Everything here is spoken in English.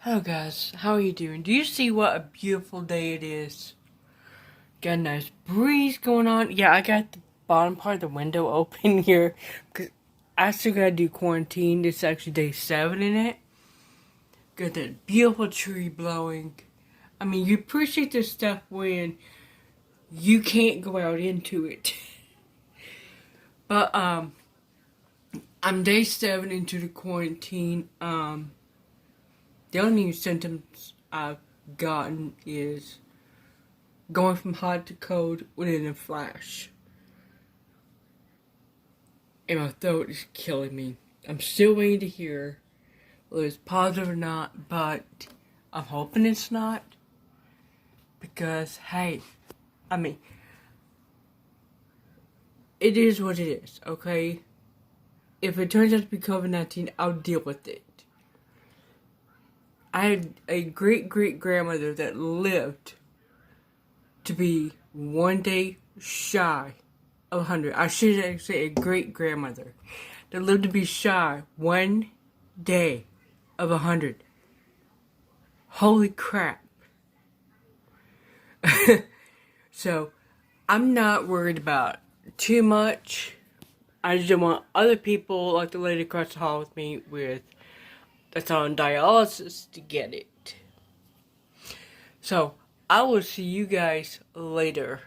Hello guys, how are you doing? Do you see what a beautiful day it is? Got a nice breeze going on. Yeah, I got the bottom part of the window open here because I still gotta do quarantine. This is actually day 7 in it. Got that beautiful tree blowing. I mean, you appreciate this stuff when you can't go out into it. But I'm day 7 into the quarantine. The only symptoms I've gotten is going from hot to cold within a flash. And my throat is killing me. I'm still waiting to hear whether it's positive or not, but I'm hoping it's not. Because, hey, I mean, it is what it is, okay? If it turns out to be COVID-19, I'll deal with it. I had a great-great-grandmother that lived to be one day shy of 100. I should actually say a great-grandmother that lived to be shy one day of 100. Holy crap. So, I'm not worried about too much. I just don't want other people, like the lady across the hall with me, that's on dialysis, to get it. So, I will see you guys later.